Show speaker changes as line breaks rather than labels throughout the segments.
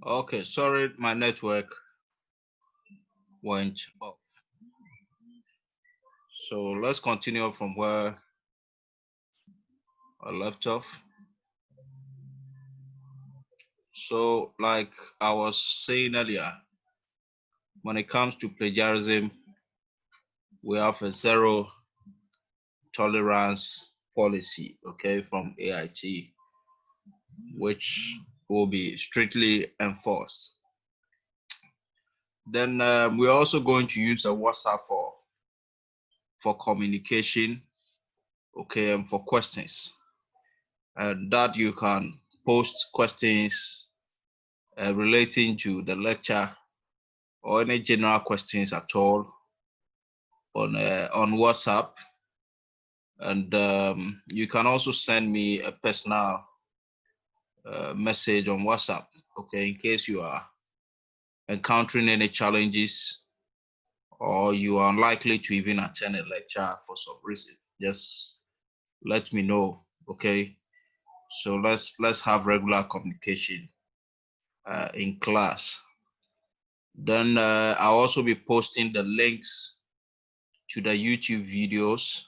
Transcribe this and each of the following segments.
Okay, sorry, my network went off. So let's continue from where I left off. So, like I was saying earlier, when it comes to plagiarism, we have a zero tolerance policy, okay, from AIT, which will be strictly enforced. Then we're also going to use the WhatsApp for communication, okay, and for questions, and that you can post questions relating to the lecture or any general questions at all on WhatsApp. And you can also send me a personal message on WhatsApp, okay, in case you are encountering any challenges or you are unlikely to even attend a lecture for some reason. Just let me know, okay? So let's have regular communication in class. Then I'll also be posting the links to the YouTube videos.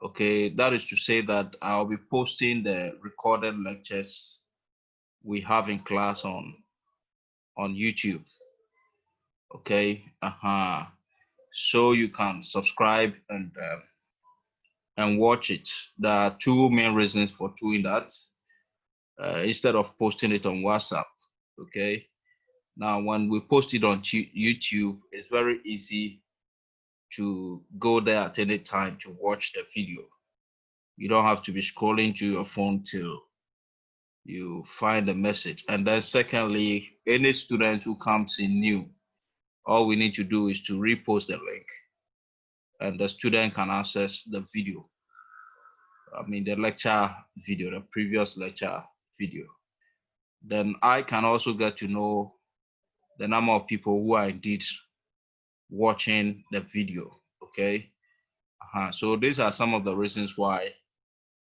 Okay, that is to say that I'll be posting the recorded lectures we have in class on YouTube. Okay, so you can subscribe and watch it. There are two main reasons for doing that. Instead of posting it on WhatsApp. Okay. Now, when we post it on YouTube, it's very easy to go there at any time to watch the video. You don't have to be scrolling to your phone till you find the message. And then secondly, any student who comes in new, all we need to do is to repost the link and the student can access the video. I mean, the lecture video, the previous lecture video. Then I can also get to know the number of people who are indeed watching the video. Okay. So these are some of the reasons why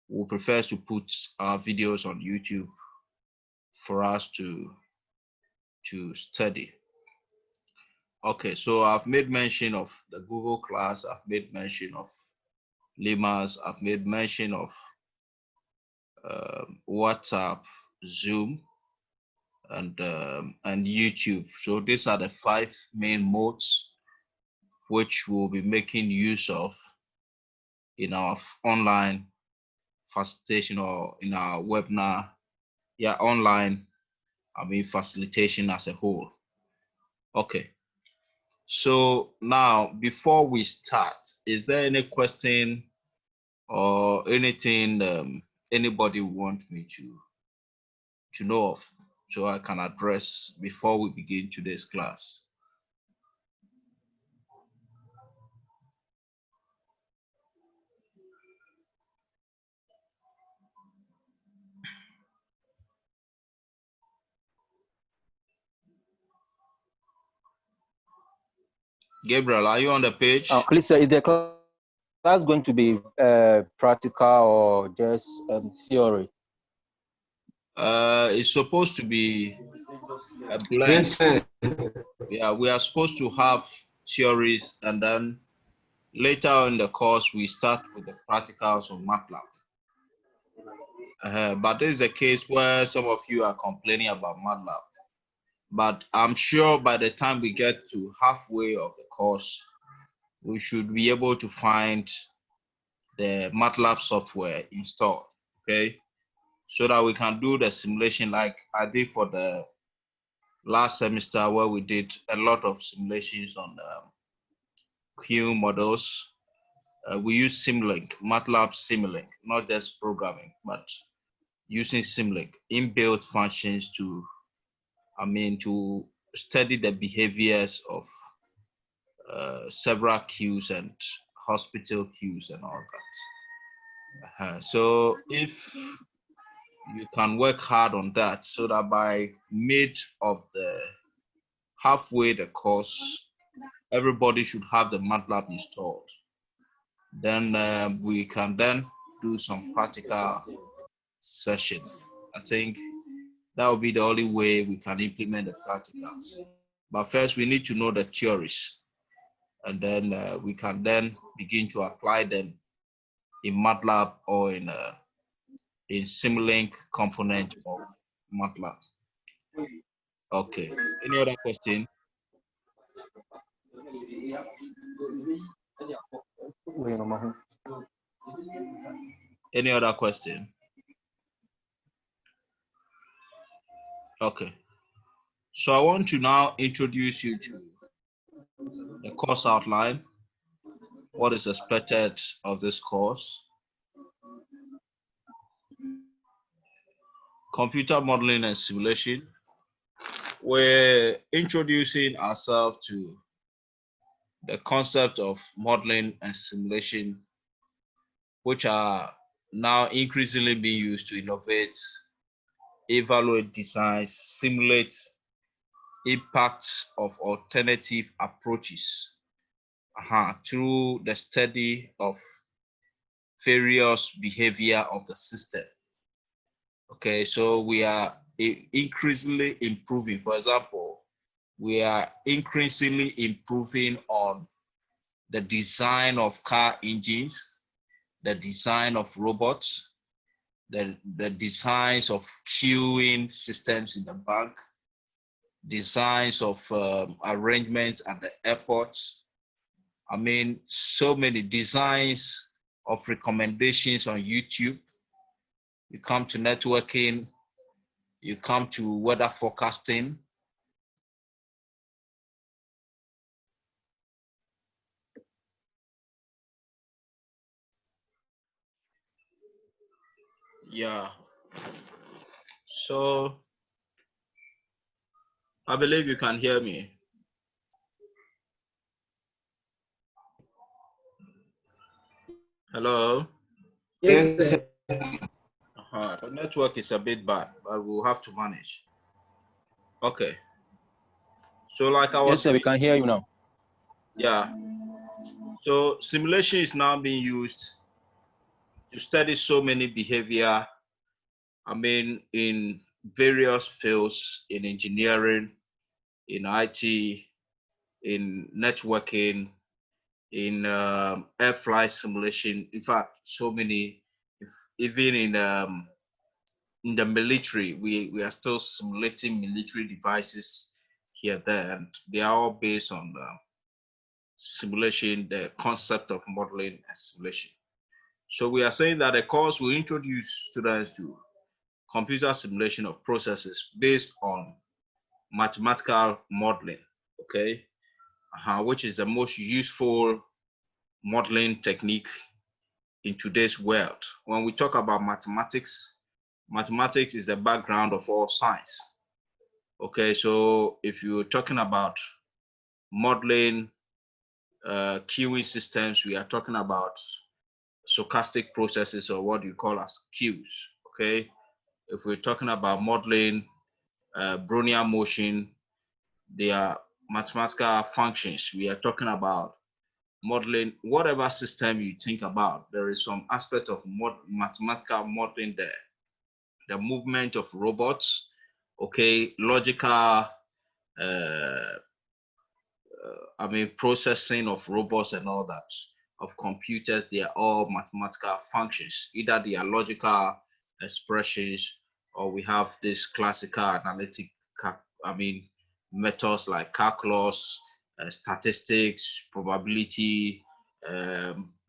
we prefer to put our videos on YouTube for us to study. Okay, so I've made mention of the Google class, I've made mention of Limas, I've made mention of WhatsApp, Zoom, and YouTube. So these are the five main modes which we'll be making use of in our online facilitation or in our webinar, yeah, online, I mean, facilitation as a whole. Okay. So now, before we start, is there any question or anything anybody want me to know of so I can address before we begin today's class? Gabriel, are you on the page?
Please, sir, is the class going to be practical or just theory?
It's supposed to be a blend.
Yes, sir.
Yeah, we are supposed to have theories and then later in the course we start with the practicals of MATLAB. But this is a case where some of you are complaining about MATLAB. But I'm sure by the time we get to halfway of the course, we should be able to find the MATLAB software installed, okay? So that we can do the simulation like I did for the last semester where we did a lot of simulations on Q models. We use Simulink, MATLAB Simulink, not just programming, but using Simulink, inbuilt functions to study the behaviors of several queues and hospital queues and all that. So if you can work hard on that so that by mid of the halfway the course, everybody should have the MATLAB installed. Then we can then do some practical session. I think That will be the only way we can implement the practicals. But first, we need to know the theories, and then we can then begin to apply them in MATLAB or in Simulink component of MATLAB. Okay. Any other question? Any other question? Okay. So I want to now introduce you to the course outline, what is expected of this course, computer modeling and simulation. We're introducing ourselves to the concept of modeling and simulation, which are now increasingly being used to innovate, evaluate designs, simulate impacts of alternative approaches through the study of various behavior of the system. Okay, so we are increasingly improving. For example, we are increasingly improving on the design of car engines, the design of robots, the designs of queuing systems in the bank, designs of arrangements at the airports. I mean, so many designs of recommendations on YouTube. You come to networking, you come to weather forecasting. Yeah. So I believe you can hear me. Hello?
Yes, sir.
The network is a bit bad, but we'll have to manage. Okay. So like I was
Yes, sir, we can hear you now.
Yeah. So simulation is now being used to study so many behavior, I mean, in various fields, in engineering, in IT, in networking, in air flight simulation. In fact, so many, even in the military, we are still simulating military devices here, there, and they are all based on simulation, the concept of modeling and simulation. So we are saying that the course will introduce students to computer simulation of processes based on mathematical modeling, okay, which is the most useful modeling technique in today's world. When we talk about mathematics, mathematics is the background of all science. Okay, so if you're talking about modeling queuing systems, we are talking about stochastic processes, or what you call as queues. Okay, if we're talking about modeling Brownian motion, they are mathematical functions. We are talking about modeling whatever system you think about. There is some aspect of mathematical modeling there. The movement of robots, okay, logical I mean, processing of robots and all that, of computers, they are all mathematical functions. Either they are logical expressions, or we have this classical analytic, I mean, methods like calculus, statistics, probability,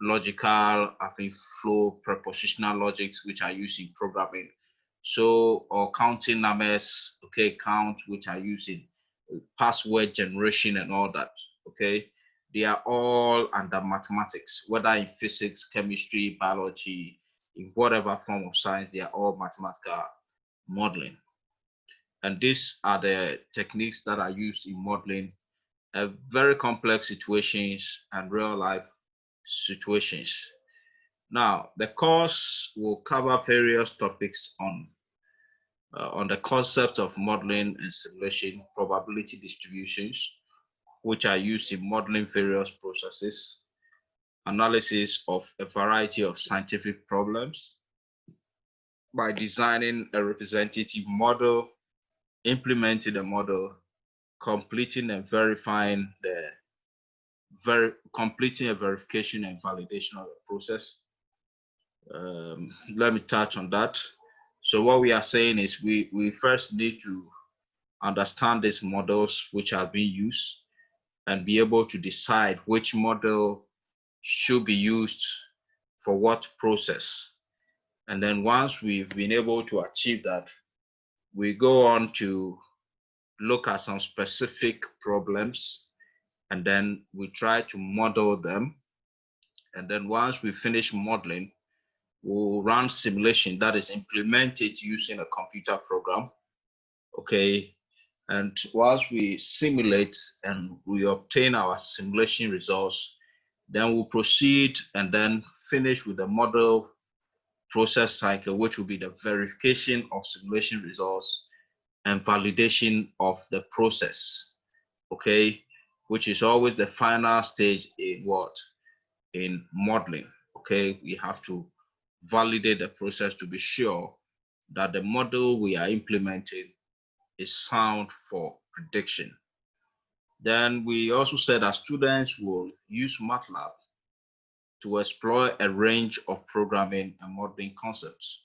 logical, I think, flow, prepositional logics, which are used in programming. So, or counting numbers, okay, count, which are used in password generation and all that, okay? They are all under mathematics, whether in physics, chemistry, biology, in whatever form of science, they are all mathematical modeling. And these are the techniques that are used in modeling very complex situations and real life situations. Now, the course will cover various topics on the concept of modeling and simulation, probability distributions, which are used in modeling various processes, analysis of a variety of scientific problems by designing a representative model implementing the model, completing and verifying completing a verification and validation of the process. Let me touch on that. So what we are saying is we first need to understand these models which are being used and be able to decide which model should be used for what process. And then once we've been able to achieve that, we go on to look at some specific problems, and then we try to model them. And then once we finish modeling, we'll run simulation that is implemented using a computer program. Okay. And once we simulate and we obtain our simulation results, then we'll proceed and then finish with the model process cycle, which will be the verification of simulation results and validation of the process. Okay, which is always the final stage in what? In modeling. Okay, we have to validate the process to be sure that the model we are implementing is sound for prediction. Then we also said that students will use MATLAB to explore a range of programming and modeling concepts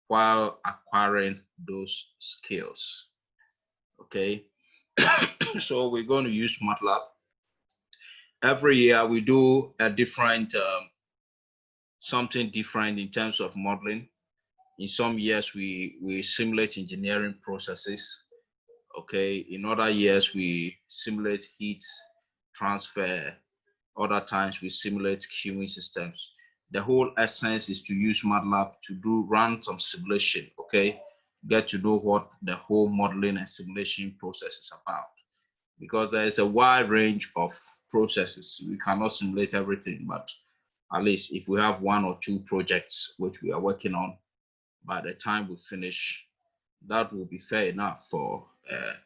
while acquiring those skills. Okay, so we're going to use MATLAB. Every year we do a different, something different in terms of modeling. In some years we simulate engineering processes. Okay, in other years we simulate heat transfer. Other times we simulate queuing systems. The whole essence is to use MATLAB to run some simulation. Okay, get to know what the whole modeling and simulation process is about, because there is a wide range of processes. We cannot simulate everything, but at least if we have one or two projects which we are working on, by the time we finish, that will be fair enough for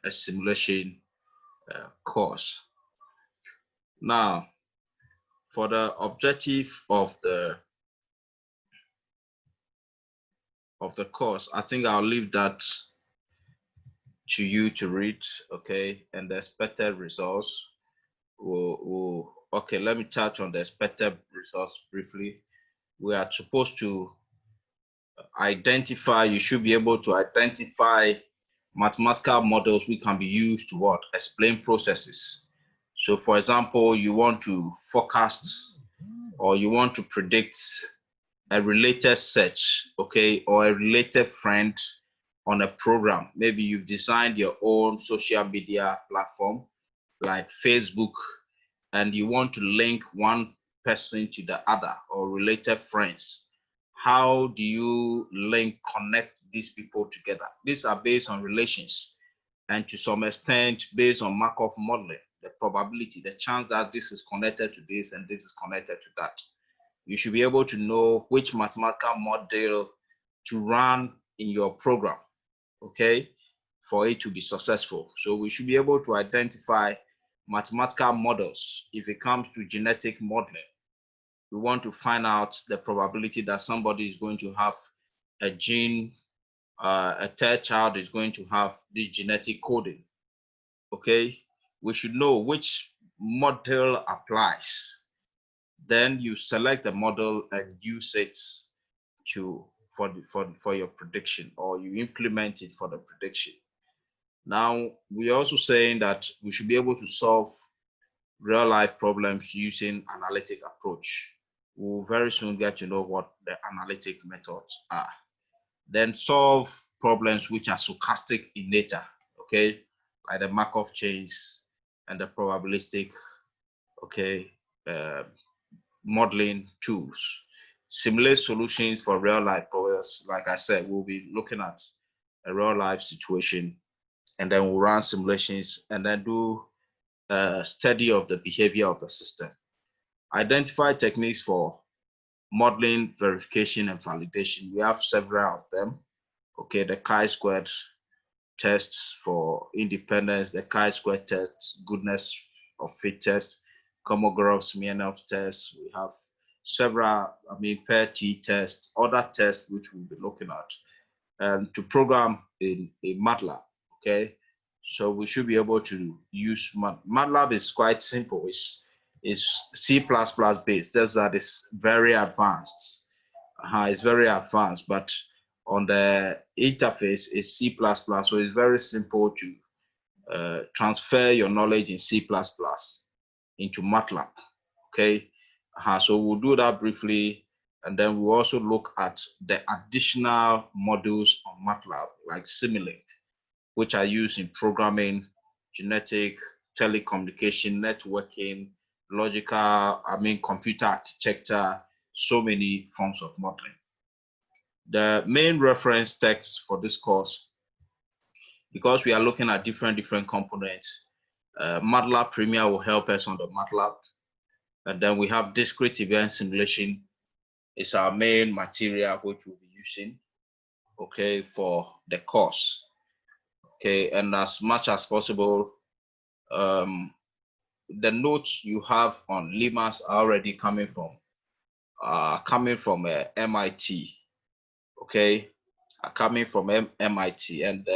a simulation course. Now, for the objective of the course, I think I'll leave that to you to read. Okay, and the expected results okay, let me touch on the expected results briefly. We are supposed to identify, you should be able to identify mathematical models which can be used to what? Explain processes. So for example, you want to forecast or you want to predict a related search, okay, or a related friend on a program. Maybe you've designed your own social media platform like Facebook, and you want to link one person to the other or related friends. How do you connect these people together? These are based on relations and to some extent based on Markov modeling, the probability, the chance that this is connected to this and this is connected to that. You should be able to know which mathematical model to run in your program, okay, for it to be successful. So we should be able to identify mathematical models. If it comes to genetic modeling, we want to find out the probability that somebody is going to have a gene, a third child is going to have this genetic coding. Okay, we should know which model applies. Then you select the model and use it for your prediction, or you implement it for the prediction. Now, we're also saying that we should be able to solve real life problems using analytic approach. We'll very soon get to know what the analytic methods are. Then solve problems which are stochastic in nature, okay, like the Markov chains and the probabilistic, okay, modeling tools. Simulate solutions for real life problems. Like I said, we'll be looking at a real life situation, and then we'll run simulations and then do a study of the behavior of the system. Identify techniques for modeling, verification, and validation. We have several of them. Okay, the chi-squared tests for independence, the chi-squared tests, goodness of fit test, Kolmogorov's-Smirnov tests. We have several, pair T tests, other tests which we'll be looking at, and to program in MATLAB. Okay, so we should be able to use MATLAB is quite simple. It's C++ based. That's that is very advanced. It's very advanced, but on the interface is C++, so it's very simple to transfer your knowledge in C++ into MATLAB. Okay, so we'll do that briefly, and then we'll also look at the additional modules on MATLAB, like Simulink, which are used in programming, genetic, telecommunication, networking, logical, computer architecture, so many forms of modeling. The main reference text for this course, because we are looking at different components, MATLAB Premier will help us on the MATLAB. And then we have discrete event simulation. It's our main material which we'll be using, okay, for the course. Okay, and as much as possible, the notes you have on LIMAS are already coming from MIT, okay, are coming from MIT, and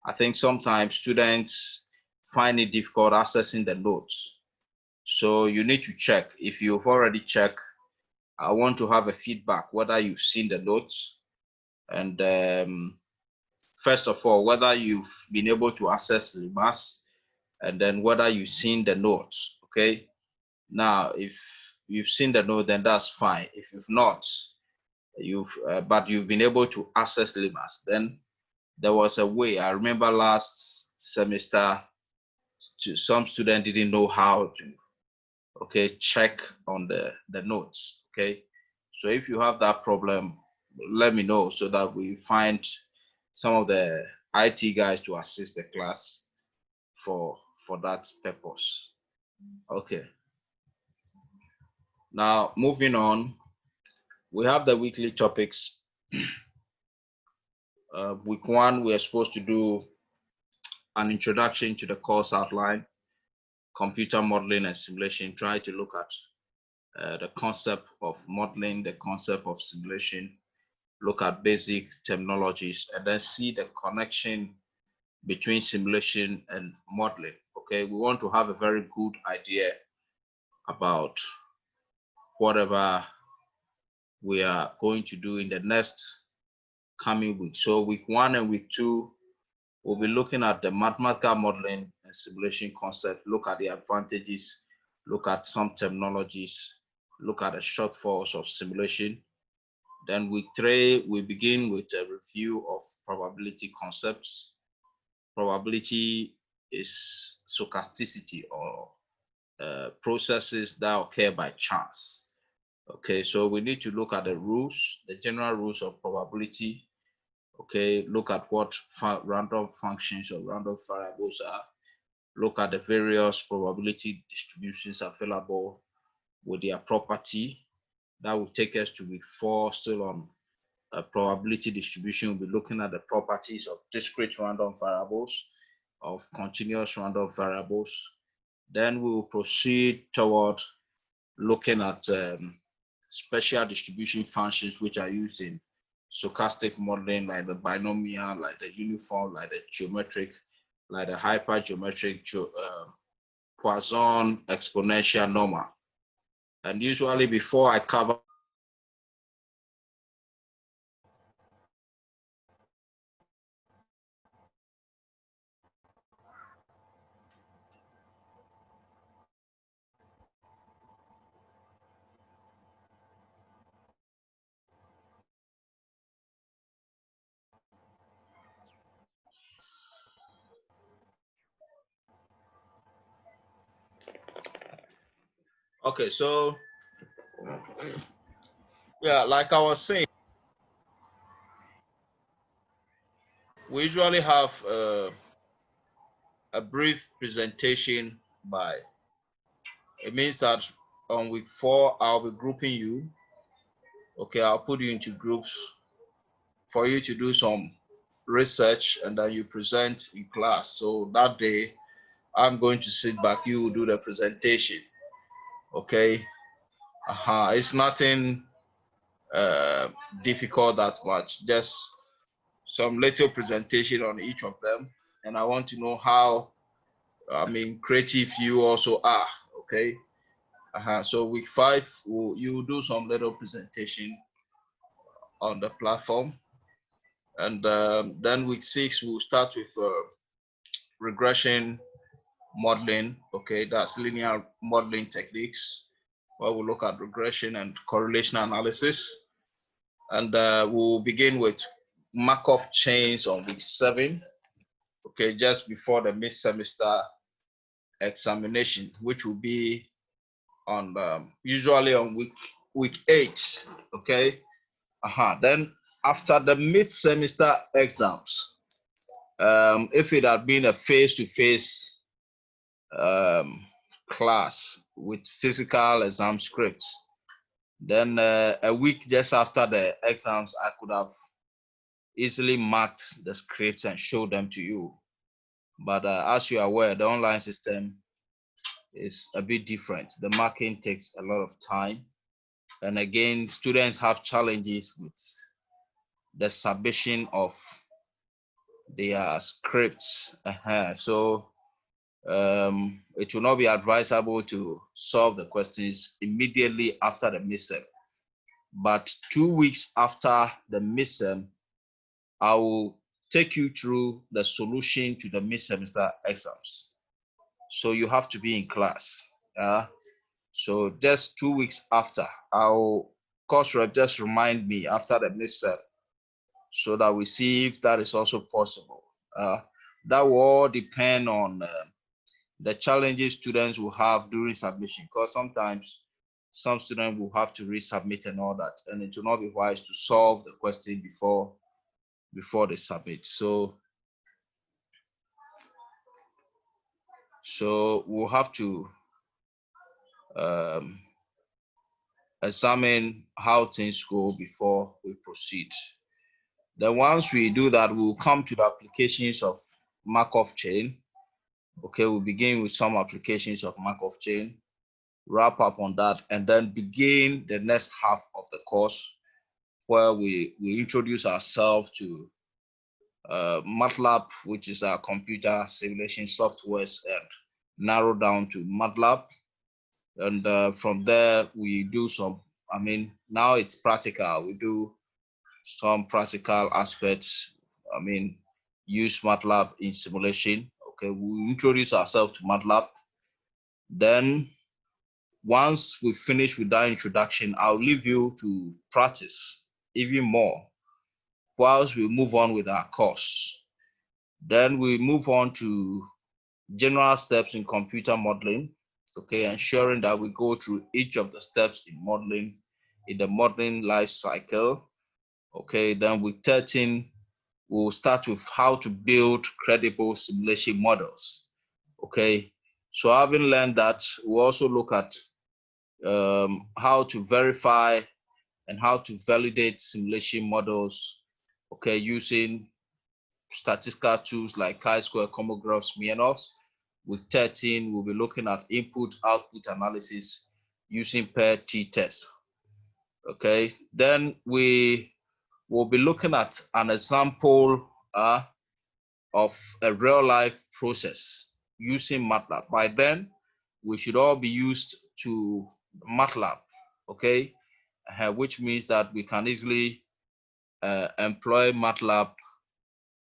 I think sometimes students find it difficult accessing the notes. So you need to check. If you've already checked, I want to have a feedback whether you've seen the notes, and first of all, whether you've been able to access LIMAS, and then whether you've seen the notes. Okay. Now, if you've seen the note, then that's fine. If you've not, but you've been able to access LIMAS, then there was a way. I remember last semester, some students didn't know how to, okay, check on the notes. Okay, so if you have that problem, let me know so that we find some of the IT guys to assist the class for that purpose. Okay. Now, moving on, we have the weekly topics. Week 1, we are supposed to do an introduction to the course outline, computer modeling and simulation, try to look at the concept of modeling, the concept of simulation, look at basic terminologies, and then see the connection between simulation and modeling. Okay, we want to have a very good idea about whatever we are going to do in the next coming week. So week 1 and week 2, we'll be looking at the mathematical modeling and simulation concept, look at the advantages, look at some terminologies, look at the shortfalls of simulation. Then week 3, we begin with a review of probability concepts. Probability is stochasticity, or processes that occur by chance. Okay, so we need to look at the rules, the general rules of probability. Okay, look at what random functions or random variables are. Look at the various probability distributions available with their property. That will take us to week 4, still on probability distribution. We'll be looking at the properties of discrete random variables, of continuous random variables. Then we will proceed toward looking at special distribution functions which are used in stochastic modeling, like the binomial, like the uniform, like the geometric, like the hypergeometric, Poisson, exponential, normal. And usually before I cover okay, so yeah, like I was saying, we usually have a brief presentation by, it means that on week 4, I'll be grouping you. Okay, I'll put you into groups for you to do some research, and then you present in class. So that day, I'm going to sit back, you will do the presentation. Okay, it's nothing difficult that much, just some little presentation on each of them. and I want to know how, creative you also are. Okay. So week 5, you do some little presentation on the platform, and then week 6 we'll start with regression modeling. Okay, that's linear modeling techniques, where we look at regression and correlation analysis, and we'll begin with Markov chains on week 7. Okay, just before the mid-semester examination, which will be on usually on week 8. Okay. Then after the mid-semester exams, if it had been a face-to-face class with physical exam scripts, then a week just after the exams, I could have easily marked the scripts and showed them to you. But as you are aware, the online system is a bit different. The marking takes a lot of time. And again, students have challenges with the submission of their scripts. So it will not be advisable to solve the questions immediately after the midterm. But 2 weeks after the midterm, I will take you through the solution to the mid-semester exams. So you have to be in class. So just 2 weeks after, I'll course rep just remind me after the midterm, so that we see if that is also possible. That will all depend on the challenges students will have during submission, because sometimes some students will have to resubmit and all that, and it will not be wise to solve the question before they submit. So we'll have to examine how things go before we proceed. Then once we do that, we'll come to the applications of Markov chain. Okay, we'll begin with some applications of Markov chain, wrap up on that, and then begin the next half of the course, where we introduce ourselves to MATLAB, which is our computer simulation softwares, and narrow down to MATLAB. And from there, we do some, now it's practical. We do some practical aspects. Use MATLAB in simulation. Okay, we introduce ourselves to MATLAB. Then once we finish with that introduction, I'll leave you to practice even more whilst we move on with our course. Then we move on to general steps in computer modeling. Okay, ensuring that we go through each of the steps in modeling, in the modeling life cycle. Okay, then with 13, we'll start with how to build credible simulation models. Okay, so having learned that, we'll also look at how to verify and how to validate simulation models, okay, using statistical tools like chi-square, homographs, Smirnoffs. With 13, we'll be looking at input-output analysis using pair t-test. Okay, then we will be looking at an example of a real-life process using MATLAB. By then, we should all be used to MATLAB, okay? Which means that we can easily employ MATLAB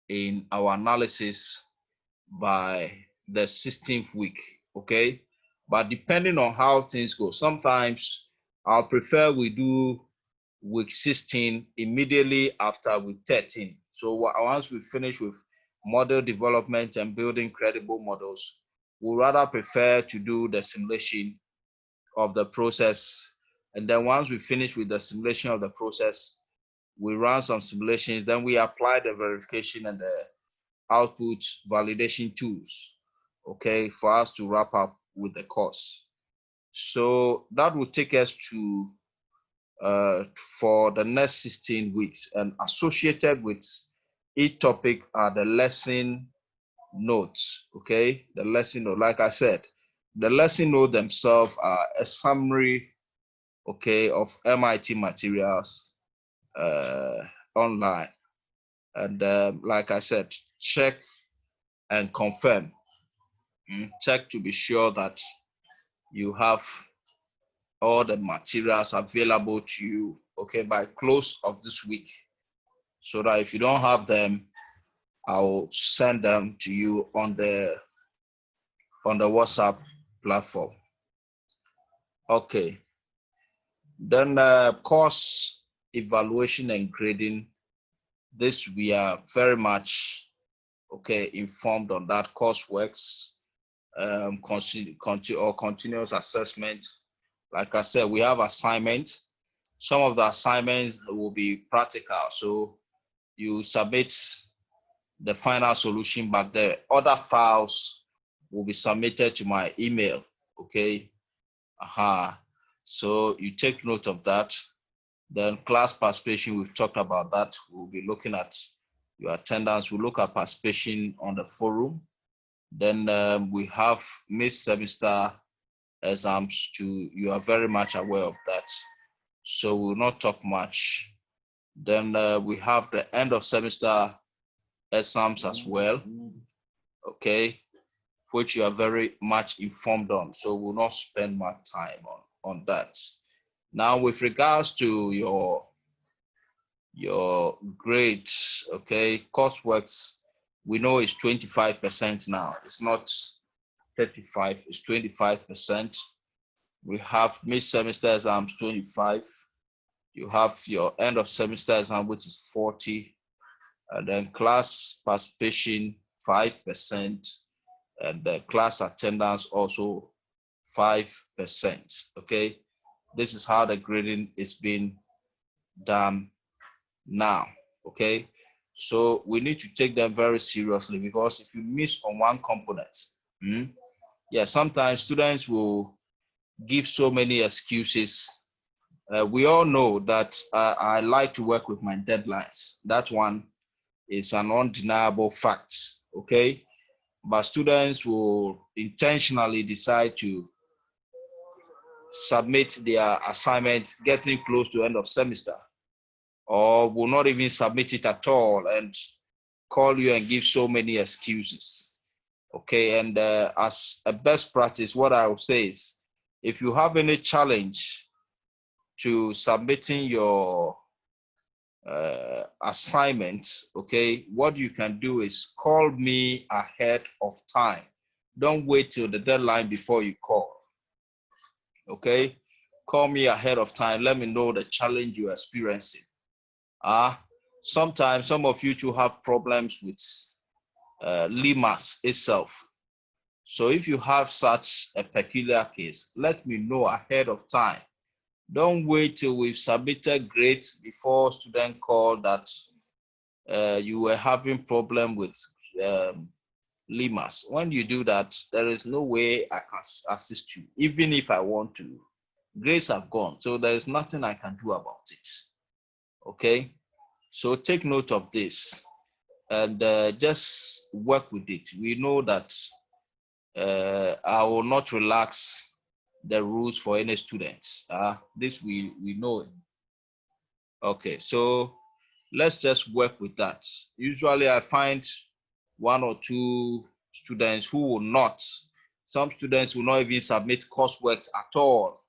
in our analysis by the 16th week, okay? But depending on how things go, sometimes I'll prefer we do week 16 immediately after week 13. So once we finish with model development and building credible models, we'll rather prefer to do the simulation of the process. And then once we finish with the simulation of the process, we run some simulations, then we apply the verification and the output validation tools, okay, for us to wrap up with the course. So that will take us to for the next 16 weeks, and associated with each topic are the lesson notes, okay? The lesson note, like I said, the lesson note themselves are a summary, okay, of MIT materials online. And like I said, check and confirm. Check to be sure that you have all the materials available to you, okay, by close of this week, so that if you don't have them, I'll send them to you on the WhatsApp platform. Okay. Then course evaluation and grading. This we are very much okay informed on that. Courseworks, continuous assessment. Like I said, we have assignments. Some of the assignments will be practical, so you submit the final solution, but the other files will be submitted to my email. Okay. So you take note of that. Then class participation, we've talked about that. We'll be looking at your attendance. We'll look at participation on the forum. Then we have mid-semester exams too. You are very much aware of that. So we'll not talk much. Then we have the end of semester exams as well. Okay, which you are very much informed on. So we'll not spend much time on that. Now, with regards to your grades, okay, courseworks, we know it's 25% now. It's not 35, it's 25%. We have mid-semester exams 25. You have your end of semester exam, which is 40, and then class participation 5%, and the class attendance also 5%. Okay, this is how the grading is being done now. Okay, so we need to take them very seriously, because if you miss on one component, yeah, sometimes students will give so many excuses. We all know that I like to work with my deadlines. That one is an undeniable fact. Okay, but students will intentionally decide to submit their assignment getting close to end of semester, or will not even submit it at all and call you and give so many excuses. Okay, and as a best practice, what I would say is, if you have any challenge to submitting your assignment, okay, what you can do is call me ahead of time. Don't wait till the deadline before you call. Okay, call me ahead of time. Let me know the challenge you're experiencing. Sometimes some of you too have problems with LIMAS itself. So if you have such a peculiar case, let me know ahead of time. Don't wait till we've submitted grades before student call that you were having problem with LIMAS. When you do that, there is no way I can assist you, even if I want to. Grades have gone, so there is nothing I can do about it. Okay, so take note of this and just work with it. We know that I will not relax the rules for any students. This we know. Okay, so let's just work with that. Usually I find one or two students who will not. Some students will not even submit coursework at all.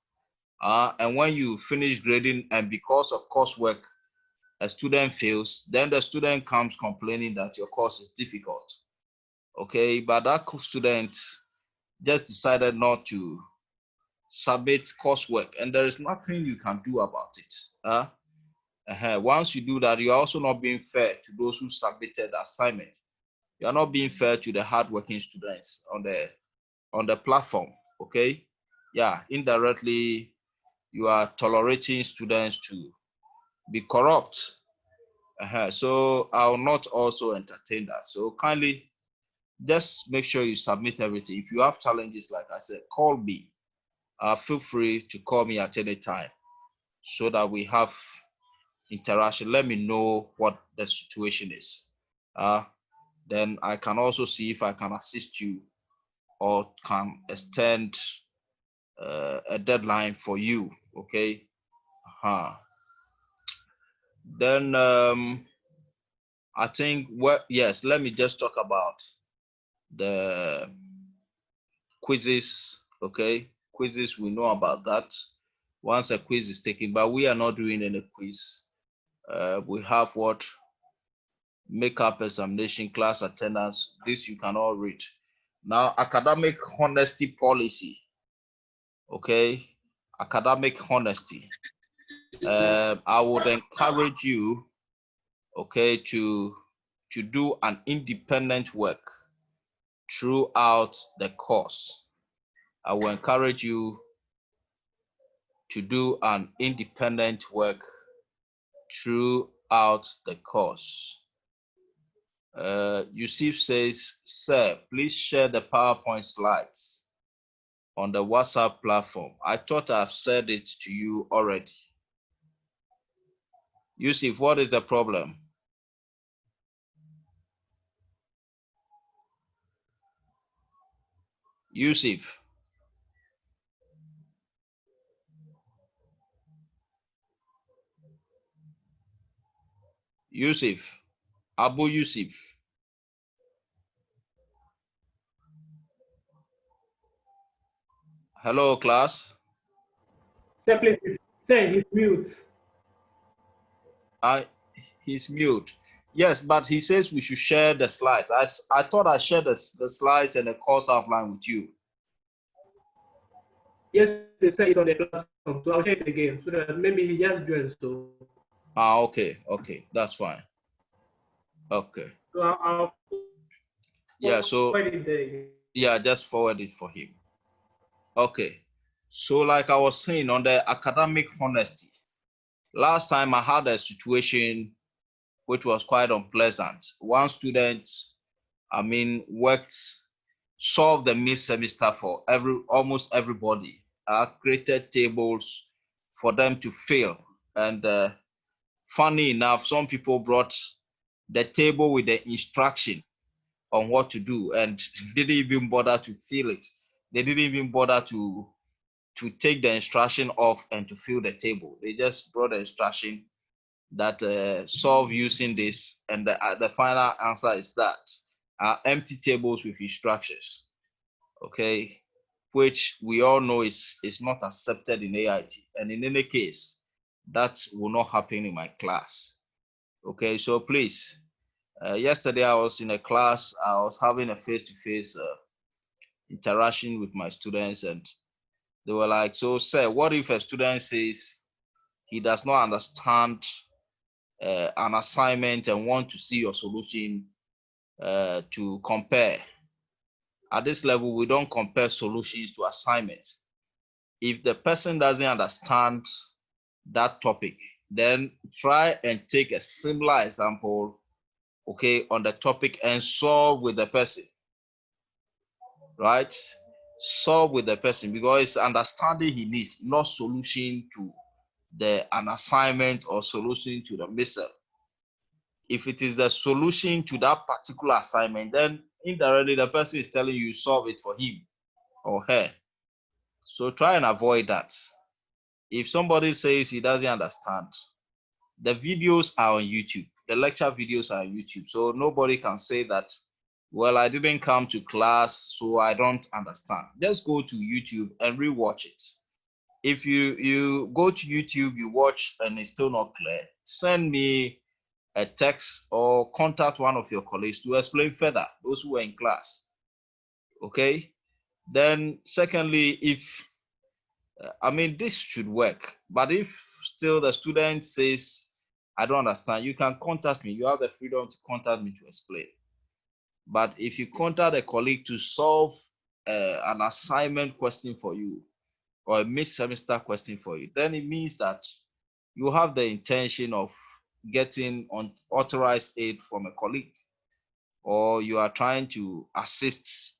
And when you finish grading and because of coursework, a student fails, then the student comes complaining that your course is difficult. Okay, but that student just decided not to submit coursework, and there is nothing you can do about it. Once you do that, you are also not being fair to those who submitted the assignment. You are not being fair to the hardworking students on the platform. Okay, yeah, indirectly you are tolerating students to be corrupt. So I will not also entertain that. So kindly just make sure you submit everything. If you have challenges, like I said, call me. Feel free to call me at any time so that we have interaction. Let me know what the situation is. Then I can also see if I can assist you or can extend a deadline for you. Okay. Then I think, well, yes, let me just talk about the quizzes, okay? Quizzes, we know about that. Once a quiz is taken, but we are not doing any quiz. We have what? Makeup examination, class attendance. This you can all read. Now, academic honesty policy, okay? Academic honesty. I would encourage you, okay, to do an independent work throughout the course. I will encourage you to do an independent work throughout the course. Yusuf says, sir, please share the PowerPoint slides on the WhatsApp platform. I thought I've said it to you already. Yusuf, what is the problem? Yusuf. Yusuf. Abu Yusuf. Hello, class.
Sir, please, sir, he's mute.
He's mute. Yes, but he says we should share the slides. I thought I shared the slides and the course outline with you.
Yes, the sir is on the platform, so I'll share it again so that maybe he just joined. So.
Okay, that's fine. Okay.
So I'll
yeah, so yeah, just forward it for him. Okay. So like I was saying on the academic honesty, last time I had a situation which was quite unpleasant. One student, solved the mid semester for almost everybody. I created tables for them to fill. And funny enough, some people brought the table with the instruction on what to do and didn't even bother to fill it. They didn't even bother to take the instruction off and to fill the table. They just brought the instruction that solve using this, and the final answer is that empty tables with instructions, okay, which we all know is not accepted in AIT, and in any case, that will not happen in my class. Okay, so please, yesterday I was in a class, I was having a face-to-face interaction with my students, and they were like, so sir, what if a student says he does not understand an assignment and want to see your solution to compare? At this level, we don't compare solutions to assignments. If the person doesn't understand that topic, then try and take a similar example, okay, on the topic and solve with the person, right? Solve with the person, because it's understanding he needs, not solution to an assignment or solution to the missile. If it is the solution to that particular assignment, then indirectly the person is telling you solve it for him or her. So try and avoid that. If somebody says he doesn't understand, the videos are on YouTube. The lecture videos are on YouTube. So nobody can say that, well, I didn't come to class, so I don't understand. Just go to YouTube and rewatch it. If you go to YouTube, you watch and it's still not clear, send me a text or contact one of your colleagues to explain further, those who were in class. Okay. Then secondly, if this should work, but if still the student says I don't understand, you can contact me. You have the freedom to contact me to explain. But if you contact a colleague to solve an assignment question for you or a mid-semester question for you, then it means that you have the intention of getting unauthorized aid from a colleague, or you are trying to assist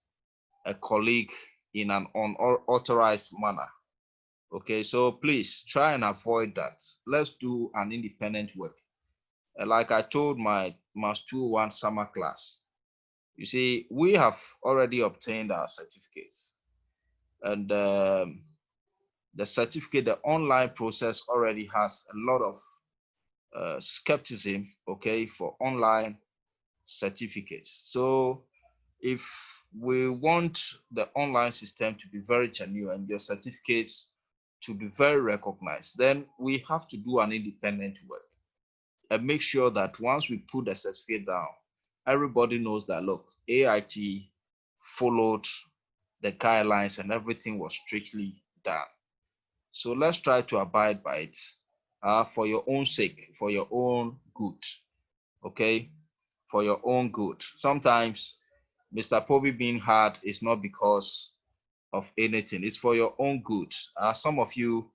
a colleague in an unauthorized manner. Okay, so please try and avoid that. Let's do an independent work. Like I told my Master 201 summer class, you see, we have already obtained our certificates, and the certificate, the online process already has a lot of skepticism, okay, for online certificates. So if we want the online system to be very genuine and your certificates to be very recognized, then we have to do an independent work and make sure that once we put the certificate down, everybody knows that look, AIT followed the guidelines and everything was strictly done. So let's try to abide by it for your own sake, for your own good. Okay, for your own good. Sometimes Mr. Poby being hard is not because of anything, it's for your own good. Some of you